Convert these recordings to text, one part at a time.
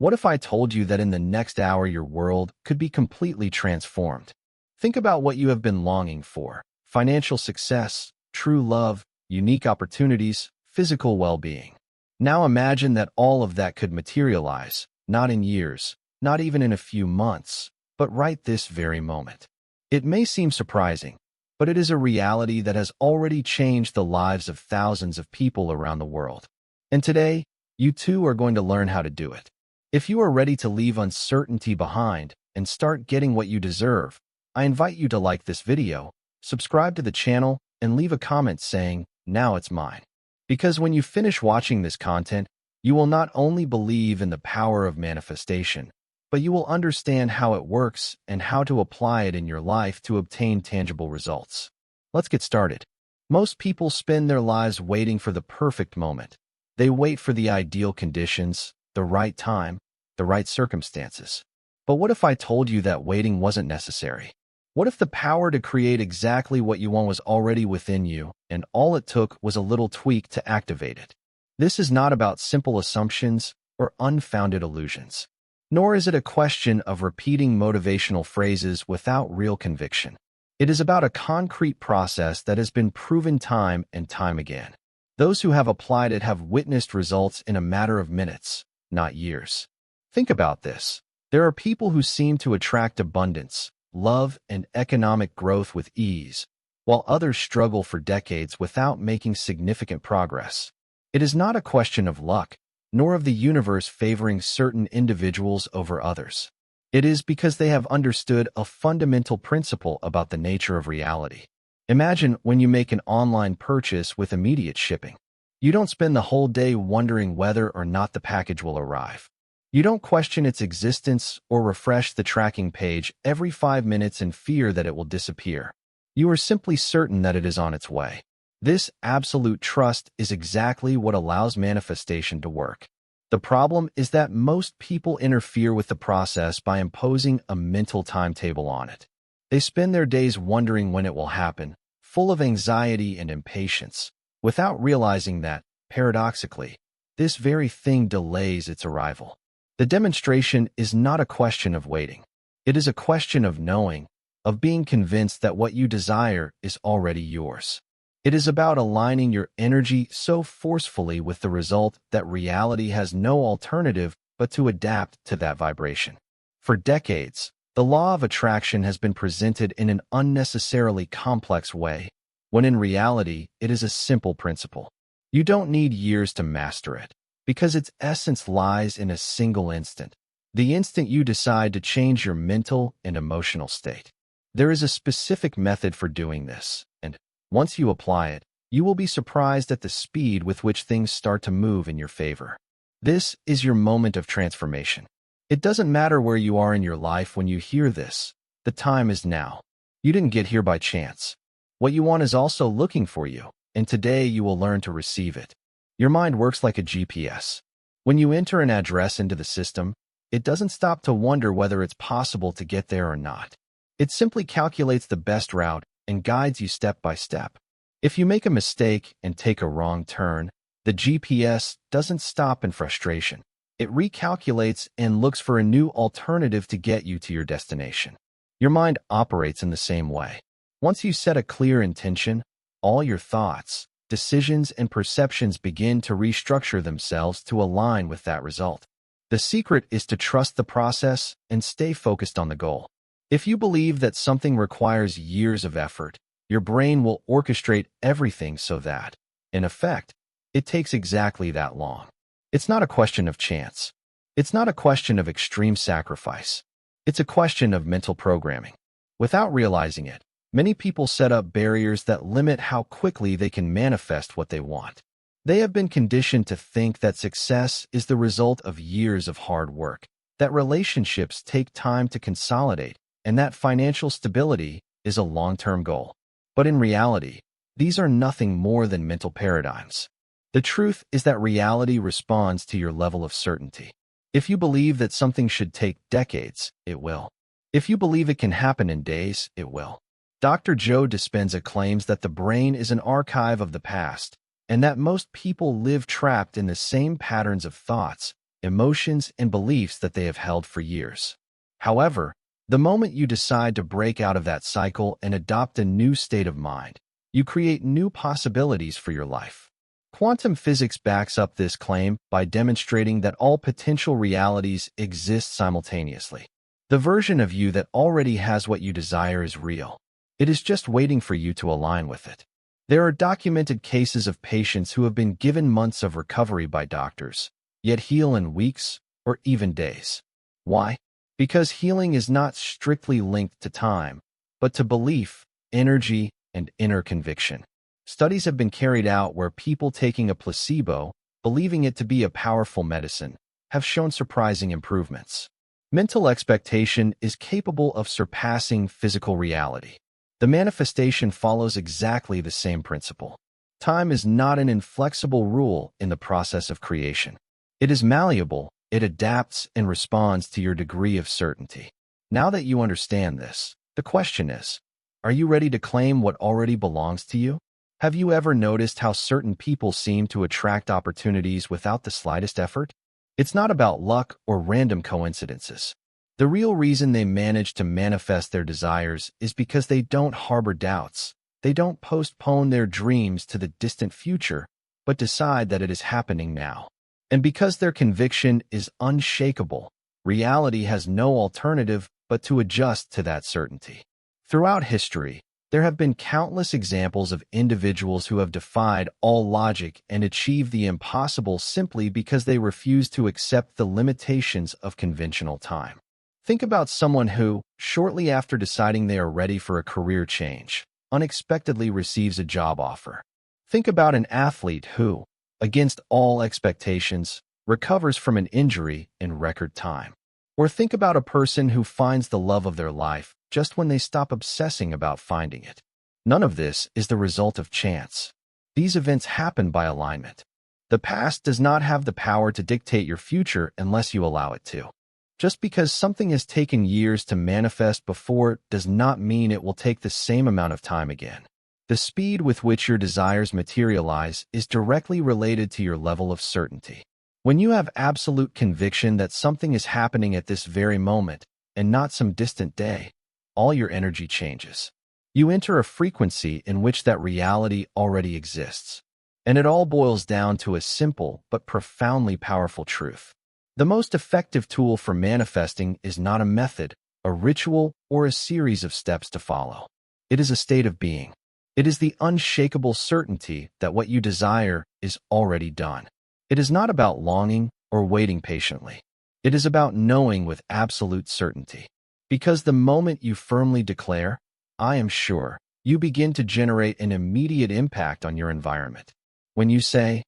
What if I told you that in the next hour your world could be completely transformed? Think about what you have been longing for: financial success, true love, unique opportunities, physical well-being. Now imagine that all of that could materialize, not in years, not even in a few months, but right this very moment. It may seem surprising, but it is a reality that has already changed the lives of thousands of people around the world. And today, you too are going to learn how to do it. If you are ready to leave uncertainty behind and start getting what you deserve, I invite you to like this video, subscribe to the channel, and leave a comment saying, "Now it's mine." Because when you finish watching this content, you will not only believe in the power of manifestation, but you will understand how it works and how to apply it in your life to obtain tangible results. Let's get started. Most people spend their lives waiting for the perfect moment. They wait for the ideal conditions, the right time, the right circumstances. But what if I told you that waiting wasn't necessary? What if the power to create exactly what you want was already within you, and all it took was a little tweak to activate it? This is not about simple assumptions or unfounded illusions. Nor is it a question of repeating motivational phrases without real conviction. It is about a concrete process that has been proven time and time again. Those who have applied it have witnessed results in a matter of minutes, not years. Think about this. There are people who seem to attract abundance, love, and economic growth with ease, while others struggle for decades without making significant progress. It is not a question of luck, nor of the universe favoring certain individuals over others. It is because they have understood a fundamental principle about the nature of reality. Imagine when you make an online purchase with immediate shipping. You don't spend the whole day wondering whether or not the package will arrive. You don't question its existence or refresh the tracking page every 5 minutes in fear that it will disappear. You are simply certain that it is on its way. This absolute trust is exactly what allows manifestation to work. The problem is that most people interfere with the process by imposing a mental timetable on it. They spend their days wondering when it will happen, full of anxiety and impatience, without realizing that, paradoxically, this very thing delays its arrival. The demonstration is not a question of waiting. It is a question of knowing, of being convinced that what you desire is already yours. It is about aligning your energy so forcefully with the result that reality has no alternative but to adapt to that vibration. For decades, the law of attraction has been presented in an unnecessarily complex way, when in reality it is a simple principle. You don't need years to master it, because its essence lies in a single instant, the instant you decide to change your mental and emotional state. There is a specific method for doing this, and once you apply it, you will be surprised at the speed with which things start to move in your favor. This is your moment of transformation. It doesn't matter where you are in your life when you hear this. The time is now. You didn't get here by chance. What you want is also looking for you, and today you will learn to receive it. Your mind works like a GPS. When you enter an address into the system, it doesn't stop to wonder whether it's possible to get there or not. It simply calculates the best route and guides you step by step. If you make a mistake and take a wrong turn, the GPS doesn't stop in frustration. It recalculates and looks for a new alternative to get you to your destination. Your mind operates in the same way. Once you set a clear intention, all your thoughts, decisions, and perceptions begin to restructure themselves to align with that result. The secret is to trust the process and stay focused on the goal. If you believe that something requires years of effort, your brain will orchestrate everything so that, in effect, it takes exactly that long. It's not a question of chance. It's not a question of extreme sacrifice. It's a question of mental programming. Without realizing it, many people set up barriers that limit how quickly they can manifest what they want. They have been conditioned to think that success is the result of years of hard work, that relationships take time to consolidate, and that financial stability is a long-term goal. But in reality, these are nothing more than mental paradigms. The truth is that reality responds to your level of certainty. If you believe that something should take decades, it will. If you believe it can happen in days, it will. Dr. Joe Dispenza claims that the brain is an archive of the past, and that most people live trapped in the same patterns of thoughts, emotions, and beliefs that they have held for years. However, the moment you decide to break out of that cycle and adopt a new state of mind, you create new possibilities for your life. Quantum physics backs up this claim by demonstrating that all potential realities exist simultaneously. The version of you that already has what you desire is real. It is just waiting for you to align with it. There are documented cases of patients who have been given months of recovery by doctors, yet heal in weeks or even days. Why? Because healing is not strictly linked to time, but to belief, energy, and inner conviction. Studies have been carried out where people taking a placebo, believing it to be a powerful medicine, have shown surprising improvements. Mental expectation is capable of surpassing physical reality. The manifestation follows exactly the same principle. Time is not an inflexible rule in the process of creation. It is malleable, it adapts and responds to your degree of certainty. Now that you understand this, the question is, are you ready to claim what already belongs to you? Have you ever noticed how certain people seem to attract opportunities without the slightest effort? It's not about luck or random coincidences. The real reason they manage to manifest their desires is because they don't harbor doubts. They don't postpone their dreams to the distant future, but decide that it is happening now. And because their conviction is unshakable, reality has no alternative but to adjust to that certainty. Throughout history, there have been countless examples of individuals who have defied all logic and achieved the impossible simply because they refused to accept the limitations of conventional time. Think about someone who, shortly after deciding they are ready for a career change, unexpectedly receives a job offer. Think about an athlete who, against all expectations, recovers from an injury in record time. Or think about a person who finds the love of their life just when they stop obsessing about finding it. None of this is the result of chance. These events happen by alignment. The past does not have the power to dictate your future unless you allow it to. Just because something has taken years to manifest before does not mean it will take the same amount of time again. The speed with which your desires materialize is directly related to your level of certainty. When you have absolute conviction that something is happening at this very moment and not some distant day, all your energy changes. You enter a frequency in which that reality already exists. And it all boils down to a simple but profoundly powerful truth. The most effective tool for manifesting is not a method, a ritual, or a series of steps to follow. It is a state of being. It is the unshakable certainty that what you desire is already done. It is not about longing or waiting patiently. It is about knowing with absolute certainty. Because the moment you firmly declare, "I am sure," you begin to generate an immediate impact on your environment. When you say,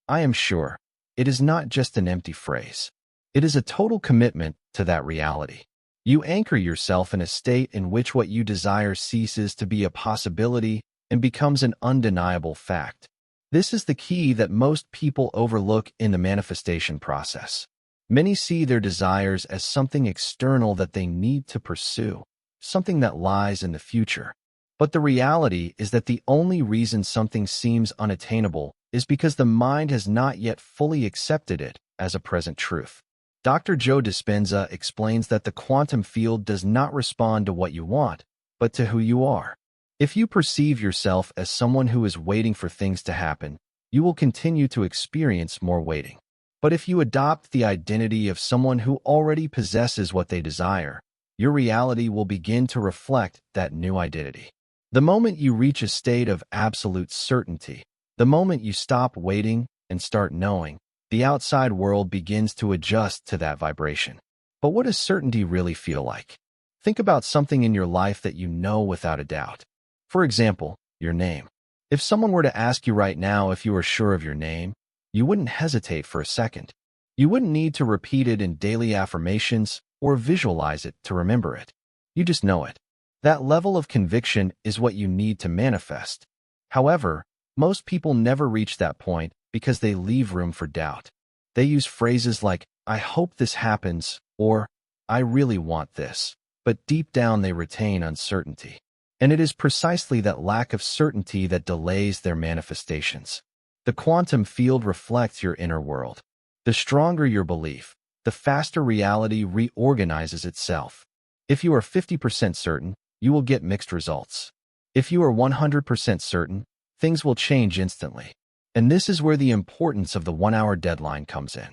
"I am sure," it is not just an empty phrase. It is a total commitment to that reality. You anchor yourself in a state in which what you desire ceases to be a possibility and becomes an undeniable fact. This is the key that most people overlook in the manifestation process. Many see their desires as something external that they need to pursue, something that lies in the future. But the reality is that the only reason something seems unattainable is because the mind has not yet fully accepted it as a present truth. Dr. Joe Dispenza explains that the quantum field does not respond to what you want, but to who you are. If you perceive yourself as someone who is waiting for things to happen, you will continue to experience more waiting. But if you adopt the identity of someone who already possesses what they desire, your reality will begin to reflect that new identity. The moment you reach a state of absolute certainty, the moment you stop waiting and start knowing, the outside world begins to adjust to that vibration. But what does certainty really feel like? Think about something in your life that you know without a doubt. For example, your name. If someone were to ask you right now if you are sure of your name, you wouldn't hesitate for a second. You wouldn't need to repeat it in daily affirmations or visualize it to remember it. You just know it. That level of conviction is what you need to manifest. However, most people never reach that point because they leave room for doubt. They use phrases like, "I hope this happens," or "I really want this," but deep down they retain uncertainty. And it is precisely that lack of certainty that delays their manifestations. The quantum field reflects your inner world. The stronger your belief, the faster reality reorganizes itself. If you are 50% certain, you will get mixed results. If you are 100% certain, things will change instantly. And this is where the importance of the 1-hour deadline comes in.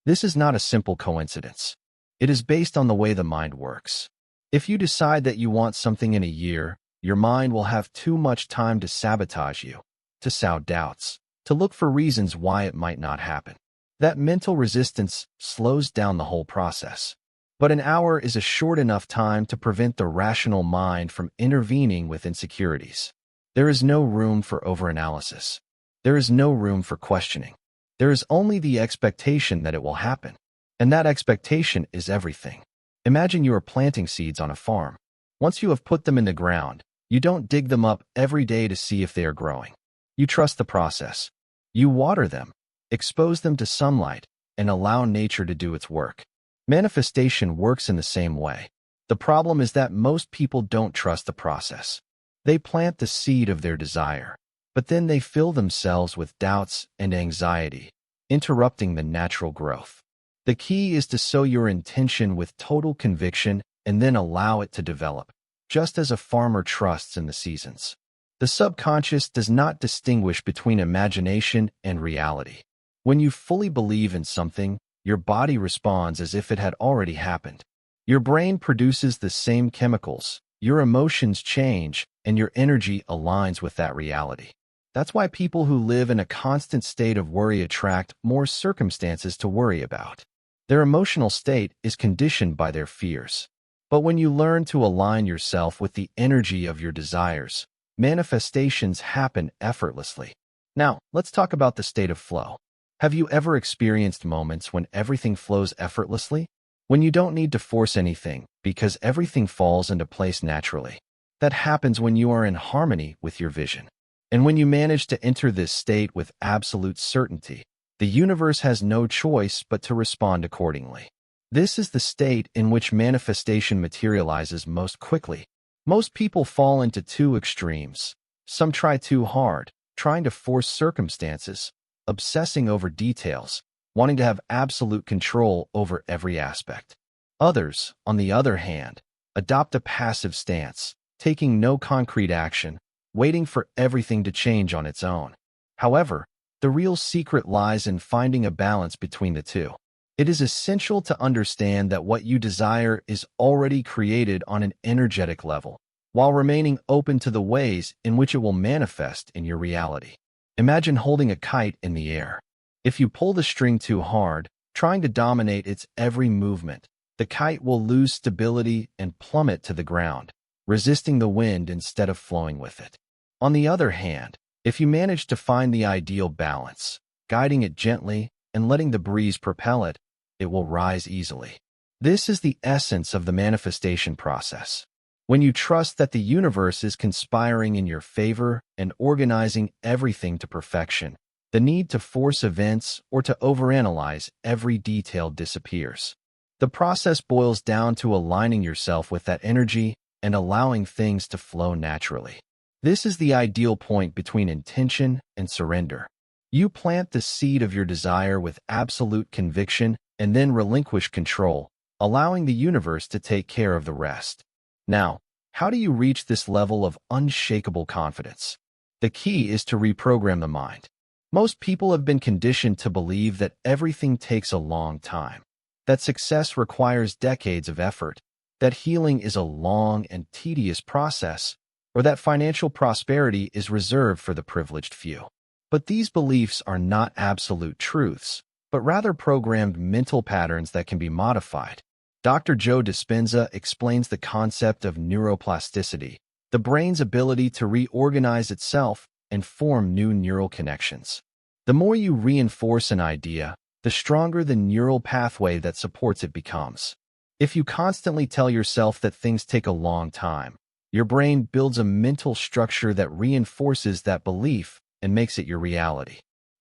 This is not a simple coincidence. It is based on the way the mind works. If you decide that you want something in a year, your mind will have too much time to sabotage you, to sow doubts, to look for reasons why it might not happen. That mental resistance slows down the whole process. But an hour is a short enough time to prevent the rational mind from intervening with insecurities. There is no room for overanalysis. There is no room for questioning. There is only the expectation that it will happen. And that expectation is everything. Imagine you are planting seeds on a farm. Once you have put them in the ground, you don't dig them up every day to see if they are growing. You trust the process. You water them, expose them to sunlight, and allow nature to do its work. Manifestation works in the same way. The problem is that most people don't trust the process. They plant the seed of their desire, but then they fill themselves with doubts and anxiety, interrupting the natural growth. The key is to sow your intention with total conviction and then allow it to develop, just as a farmer trusts in the seasons. The subconscious does not distinguish between imagination and reality. When you fully believe in something, your body responds as if it had already happened. Your brain produces the same chemicals, your emotions change, and your energy aligns with that reality. That's why people who live in a constant state of worry attract more circumstances to worry about. Their emotional state is conditioned by their fears. But when you learn to align yourself with the energy of your desires, manifestations happen effortlessly. Now, let's talk about the state of flow. Have you ever experienced moments when everything flows effortlessly? When you don't need to force anything, because everything falls into place naturally. That happens when you are in harmony with your vision. And when you manage to enter this state with absolute certainty, the universe has no choice but to respond accordingly. This is the state in which manifestation materializes most quickly. Most people fall into two extremes. Some try too hard, trying to force circumstances, obsessing over details, wanting to have absolute control over every aspect. Others, on the other hand, adopt a passive stance, taking no concrete action, waiting for everything to change on its own. However, the real secret lies in finding a balance between the two. It is essential to understand that what you desire is already created on an energetic level, while remaining open to the ways in which it will manifest in your reality. Imagine holding a kite in the air. If you pull the string too hard, trying to dominate its every movement, the kite will lose stability and plummet to the ground, resisting the wind instead of flowing with it. On the other hand, if you manage to find the ideal balance, guiding it gently and letting the breeze propel it, it will rise easily. This is the essence of the manifestation process. When you trust that the universe is conspiring in your favor and organizing everything to perfection, the need to force events or to overanalyze every detail disappears. The process boils down to aligning yourself with that energy and allowing things to flow naturally. This is the ideal point between intention and surrender. You plant the seed of your desire with absolute conviction and then relinquish control, allowing the universe to take care of the rest. Now, how do you reach this level of unshakable confidence? The key is to reprogram the mind. Most people have been conditioned to believe that everything takes a long time, that success requires decades of effort, that healing is a long and tedious process, or that financial prosperity is reserved for the privileged few. But these beliefs are not absolute truths, but rather programmed mental patterns that can be modified. Dr. Joe Dispenza explains the concept of neuroplasticity, the brain's ability to reorganize itself and form new neural connections. The more you reinforce an idea, the stronger the neural pathway that supports it becomes. If you constantly tell yourself that things take a long time, your brain builds a mental structure that reinforces that belief and makes it your reality.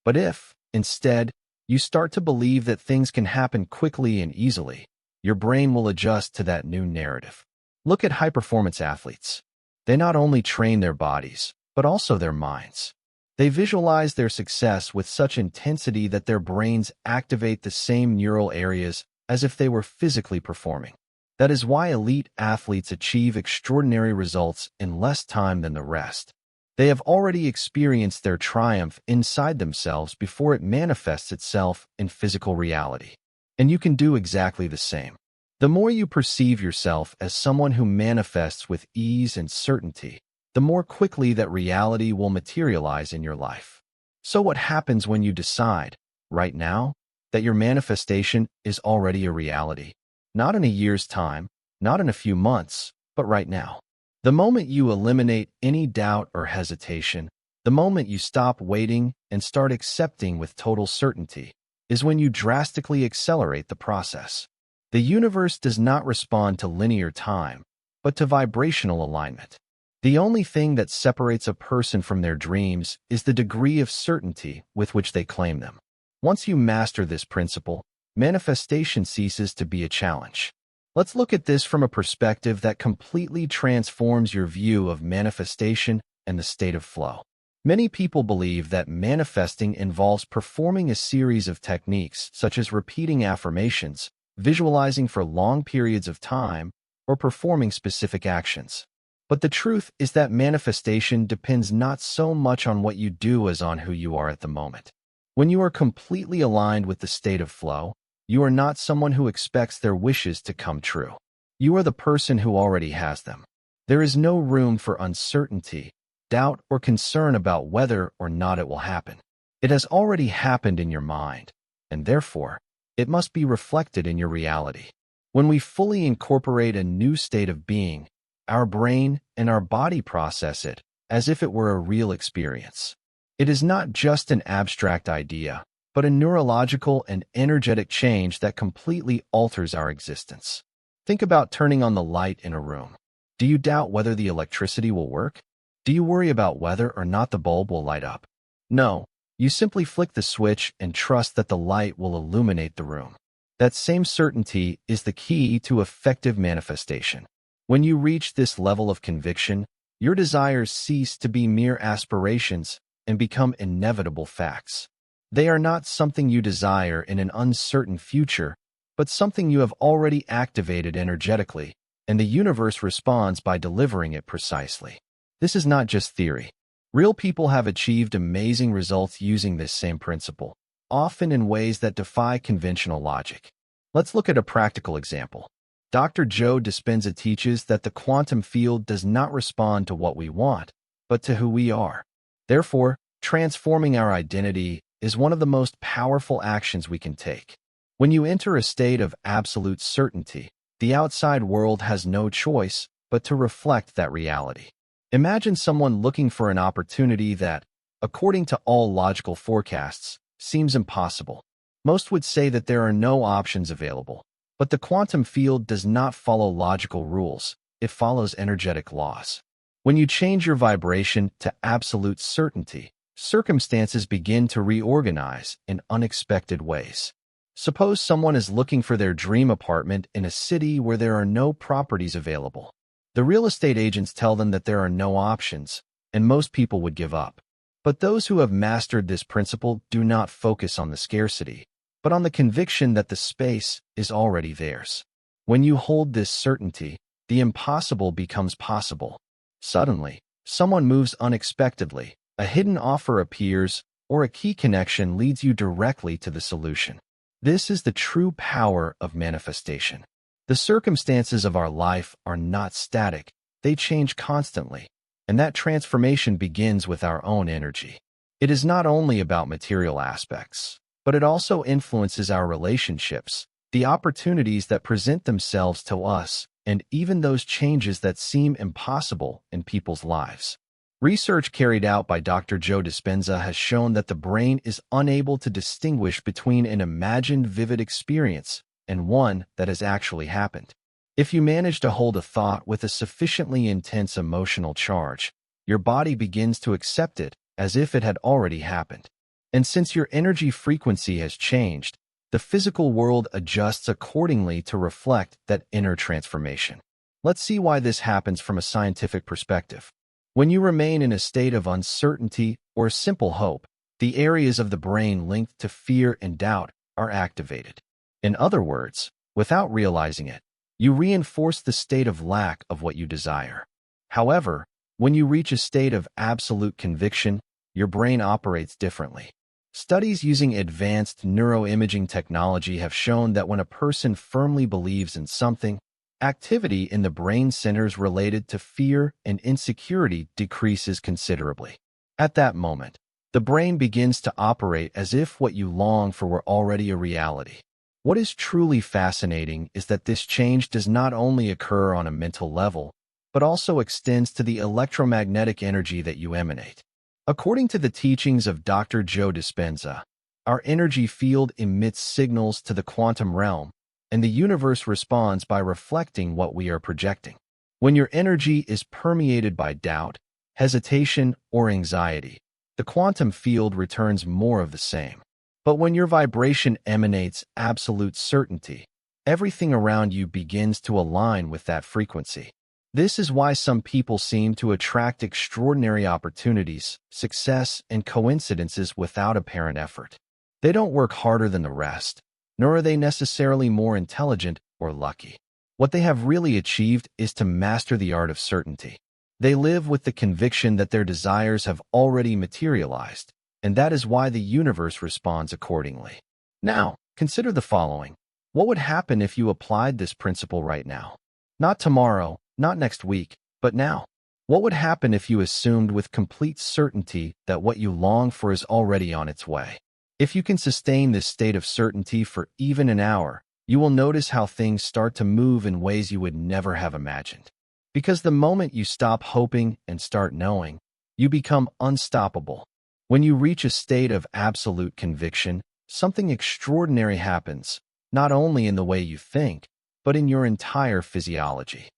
But if, instead, you start to believe that things can happen quickly and easily, your brain will adjust to that new narrative. Look at high-performance athletes. They not only train their bodies, but also their minds. They visualize their success with such intensity that their brains activate the same neural areas as if they were physically performing. That is why elite athletes achieve extraordinary results in less time than the rest. They have already experienced their triumph inside themselves before it manifests itself in physical reality. And you can do exactly the same. The more you perceive yourself as someone who manifests with ease and certainty, the more quickly that reality will materialize in your life. So what happens when you decide, right now, that your manifestation is already a reality? Not in a year's time, not in a few months, but right now. The moment you eliminate any doubt or hesitation, the moment you stop waiting and start accepting with total certainty, is when you drastically accelerate the process. The universe does not respond to linear time, but to vibrational alignment. The only thing that separates a person from their dreams is the degree of certainty with which they claim them. Once you master this principle, manifestation ceases to be a challenge. Let's look at this from a perspective that completely transforms your view of manifestation and the state of flow. Many people believe that manifesting involves performing a series of techniques such as repeating affirmations, visualizing for long periods of time, or performing specific actions. But the truth is that manifestation depends not so much on what you do as on who you are at the moment. When you are completely aligned with the state of flow, you are not someone who expects their wishes to come true. You are the person who already has them. There is no room for uncertainty, doubt, or concern about whether or not it will happen. It has already happened in your mind, and therefore, it must be reflected in your reality. When we fully incorporate a new state of being, our brain and our body process it as if it were a real experience. It is not just an abstract idea, but a neurological and energetic change that completely alters our existence. Think about turning on the light in a room. Do you doubt whether the electricity will work? Do you worry about whether or not the bulb will light up? No, you simply flick the switch and trust that the light will illuminate the room. That same certainty is the key to effective manifestation. When you reach this level of conviction, your desires cease to be mere aspirations and become inevitable facts. They are not something you desire in an uncertain future, but something you have already activated energetically, and the universe responds by delivering it precisely. This is not just theory. Real people have achieved amazing results using this same principle, often in ways that defy conventional logic. Let's look at a practical example. Dr. Joe Dispenza teaches that the quantum field does not respond to what we want, but to who we are. Therefore, transforming our identity is one of the most powerful actions we can take. When you enter a state of absolute certainty, the outside world has no choice but to reflect that reality. Imagine someone looking for an opportunity that, according to all logical forecasts, seems impossible. Most would say that there are no options available. But the quantum field does not follow logical rules, it follows energetic laws. When you change your vibration to absolute certainty, circumstances begin to reorganize in unexpected ways. Suppose someone is looking for their dream apartment in a city where there are no properties available. The real estate agents tell them that there are no options, and most people would give up. But those who have mastered this principle do not focus on the scarcity, but on the conviction that the space is already theirs. When you hold this certainty, the impossible becomes possible. Suddenly, someone moves unexpectedly, a hidden offer appears, or a key connection leads you directly to the solution. This is the true power of manifestation. The circumstances of our life are not static, they change constantly, and that transformation begins with our own energy. It is not only about material aspects, but it also influences our relationships, the opportunities that present themselves to us, and even those changes that seem impossible in people's lives. Research carried out by Dr. Joe Dispenza has shown that the brain is unable to distinguish between an imagined vivid experience and one that has actually happened. If you manage to hold a thought with a sufficiently intense emotional charge, your body begins to accept it as if it had already happened. And since your energy frequency has changed, the physical world adjusts accordingly to reflect that inner transformation. Let's see why this happens from a scientific perspective. When you remain in a state of uncertainty or simple hope, the areas of the brain linked to fear and doubt are activated. In other words, without realizing it, you reinforce the state of lack of what you desire. However, when you reach a state of absolute conviction, your brain operates differently. Studies using advanced neuroimaging technology have shown that when a person firmly believes in something, activity in the brain centers related to fear and insecurity decreases considerably. At that moment, the brain begins to operate as if what you long for were already a reality. What is truly fascinating is that this change does not only occur on a mental level, but also extends to the electromagnetic energy that you emanate. According to the teachings of Dr. Joe Dispenza, our energy field emits signals to the quantum realm, and the universe responds by reflecting what we are projecting. When your energy is permeated by doubt, hesitation, or anxiety, the quantum field returns more of the same. But when your vibration emanates absolute certainty, everything around you begins to align with that frequency. This is why some people seem to attract extraordinary opportunities, success, and coincidences without apparent effort. They don't work harder than the rest, nor are they necessarily more intelligent or lucky. What they have really achieved is to master the art of certainty. They live with the conviction that their desires have already materialized, and that is why the universe responds accordingly. Now, consider the following. What would happen if you applied this principle right now? Not tomorrow, not next week, but now. What would happen if you assumed with complete certainty that what you long for is already on its way? If you can sustain this state of certainty for even an hour, you will notice how things start to move in ways you would never have imagined. Because the moment you stop hoping and start knowing, you become unstoppable. When you reach a state of absolute conviction, something extraordinary happens, not only in the way you think, but in your entire physiology.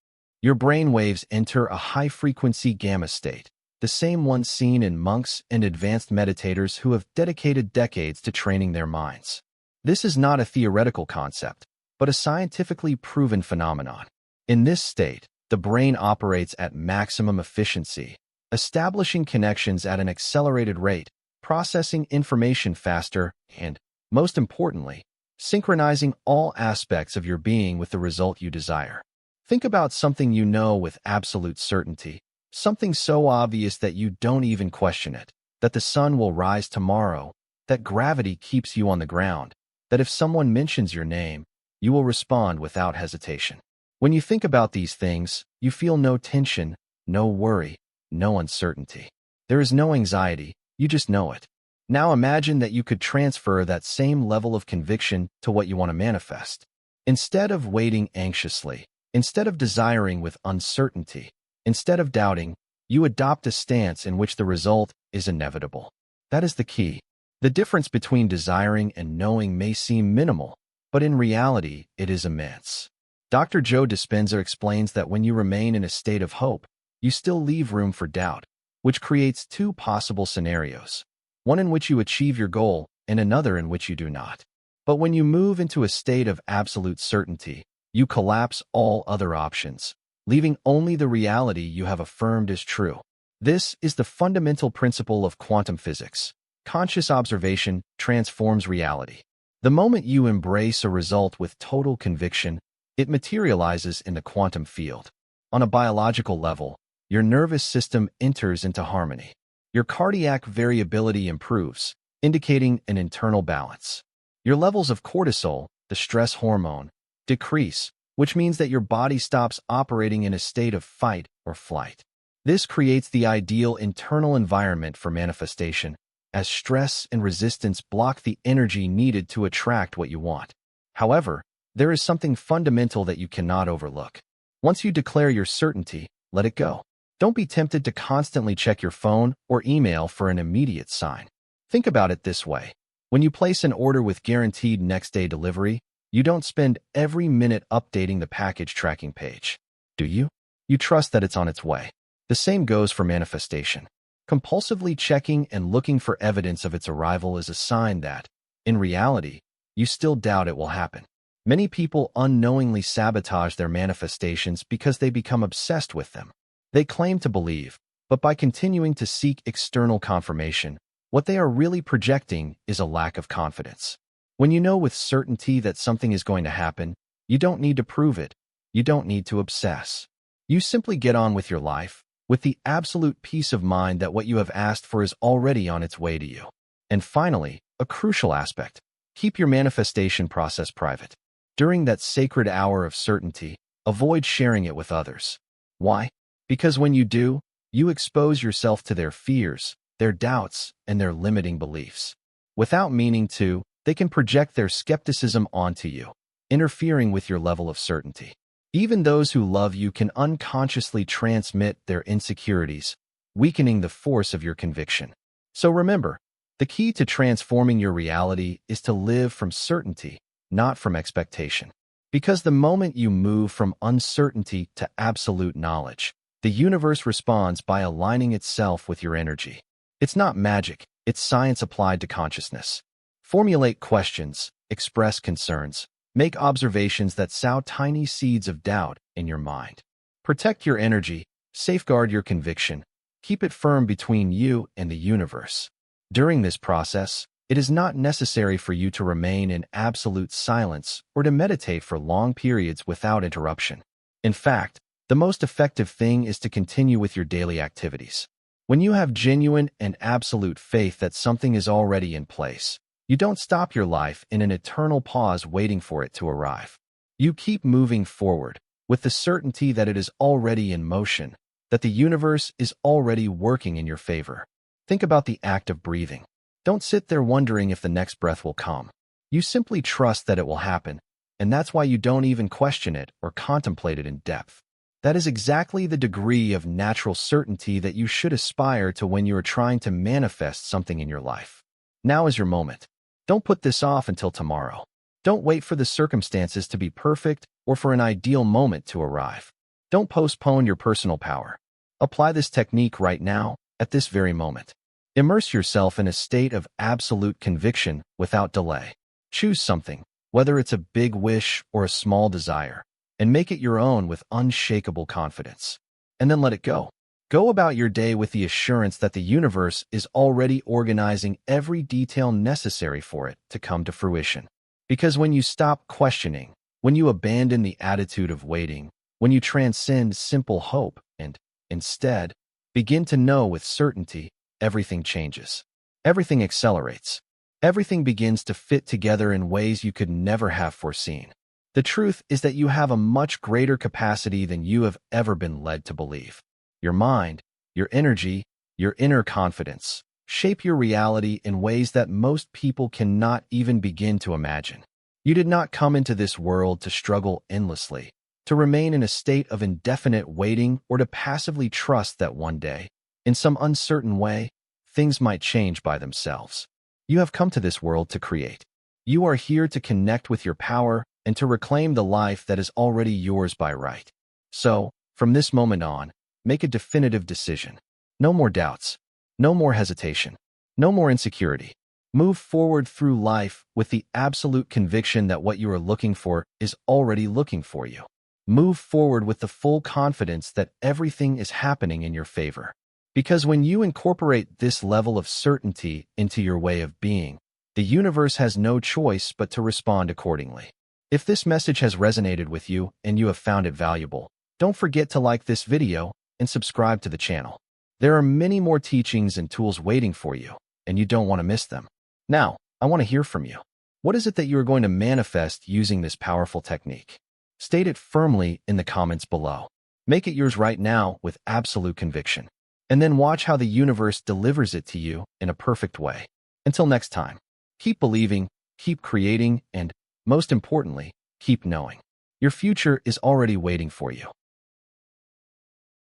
Your brain waves enter a high-frequency gamma state, the same one seen in monks and advanced meditators who have dedicated decades to training their minds. This is not a theoretical concept, but a scientifically proven phenomenon. In this state, the brain operates at maximum efficiency, establishing connections at an accelerated rate, processing information faster, and, most importantly, synchronizing all aspects of your being with the result you desire. Think about something you know with absolute certainty, something so obvious that you don't even question it, that the sun will rise tomorrow, that gravity keeps you on the ground, that if someone mentions your name, you will respond without hesitation. When you think about these things, you feel no tension, no worry, no uncertainty. There is no anxiety, you just know it. Now imagine that you could transfer that same level of conviction to what you want to manifest. Instead of waiting anxiously, instead of desiring with uncertainty, instead of doubting, you adopt a stance in which the result is inevitable. That is the key. The difference between desiring and knowing may seem minimal, but in reality, it is immense. Dr. Joe Dispenza explains that when you remain in a state of hope, you still leave room for doubt, which creates two possible scenarios, one in which you achieve your goal and another in which you do not. But when you move into a state of absolute certainty, you collapse all other options, leaving only the reality you have affirmed is true. This is the fundamental principle of quantum physics. Conscious observation transforms reality. The moment you embrace a result with total conviction, it materializes in the quantum field. On a biological level, your nervous system enters into harmony. Your cardiac variability improves, indicating an internal balance. Your levels of cortisol, the stress hormone, decrease, which means that your body stops operating in a state of fight or flight. This creates the ideal internal environment for manifestation, as stress and resistance block the energy needed to attract what you want. However, there is something fundamental that you cannot overlook. Once you declare your certainty, let it go. Don't be tempted to constantly check your phone or email for an immediate sign. Think about it this way. When you place an order with guaranteed next-day delivery, you don't spend every minute updating the package tracking page, do you? You trust that it's on its way. The same goes for manifestation. Compulsively checking and looking for evidence of its arrival is a sign that, in reality, you still doubt it will happen. Many people unknowingly sabotage their manifestations because they become obsessed with them. They claim to believe, But by continuing to seek external confirmation, what they are really projecting is a lack of confidence. When you know with certainty that something is going to happen, you don't need to prove it. You don't need to obsess. You simply get on with your life, with the absolute peace of mind that what you have asked for is already on its way to you. And finally, a crucial aspect: keep your manifestation process private. During that sacred hour of certainty, avoid sharing it with others. Why? Because when you do, you expose yourself to their fears, their doubts, and their limiting beliefs. Without meaning to, they can project their skepticism onto you, interfering with your level of certainty. Even those who love you can unconsciously transmit their insecurities, weakening the force of your conviction. So remember, the key to transforming your reality is to live from certainty, not from expectation. Because the moment you move from uncertainty to absolute knowledge, the universe responds by aligning itself with your energy. It's not magic, it's science applied to consciousness. Formulate questions, express concerns, make observations that sow tiny seeds of doubt in your mind. Protect your energy, safeguard your conviction, keep it firm between you and the universe. During this process, it is not necessary for you to remain in absolute silence or to meditate for long periods without interruption. In fact, the most effective thing is to continue with your daily activities. When you have genuine and absolute faith that something is already in place, you don't stop your life in an eternal pause waiting for it to arrive. You keep moving forward with the certainty that it is already in motion, that the universe is already working in your favor. Think about the act of breathing. Don't sit there wondering if the next breath will come. You simply trust that it will happen, and that's why you don't even question it or contemplate it in depth. That is exactly the degree of natural certainty that you should aspire to when you are trying to manifest something in your life. Now is your moment. Don't put this off until tomorrow. Don't wait for the circumstances to be perfect or for an ideal moment to arrive. Don't postpone your personal power. Apply this technique right now, at this very moment. Immerse yourself in a state of absolute conviction without delay. Choose something, whether it's a big wish or a small desire, and make it your own with unshakable confidence. And then let it go. Go about your day with the assurance that the universe is already organizing every detail necessary for it to come to fruition. Because when you stop questioning, when you abandon the attitude of waiting, when you transcend simple hope and, instead, begin to know with certainty, everything changes. Everything accelerates. Everything begins to fit together in ways you could never have foreseen. The truth is that you have a much greater capacity than you have ever been led to believe. Your mind, your energy, your inner confidence shape your reality in ways that most people cannot even begin to imagine. You did not come into this world to struggle endlessly, to remain in a state of indefinite waiting, or to passively trust that one day, in some uncertain way, things might change by themselves. You have come to this world to create. You are here to connect with your power and to reclaim the life that is already yours by right. So, from this moment on, make a definitive decision. No more doubts. No more hesitation. No more insecurity. Move forward through life with the absolute conviction that what you are looking for is already looking for you. Move forward with the full confidence that everything is happening in your favor. Because when you incorporate this level of certainty into your way of being, the universe has no choice but to respond accordingly. If this message has resonated with you and you have found it valuable, don't forget to like this video and subscribe to the channel. There are many more teachings and tools waiting for you, and you don't want to miss them. Now, I want to hear from you. What is it that you are going to manifest using this powerful technique? State it firmly in the comments below. Make it yours right now with absolute conviction. And then watch how the universe delivers it to you in a perfect way. Until next time, keep believing, keep creating, and, most importantly, keep knowing. Your future is already waiting for you.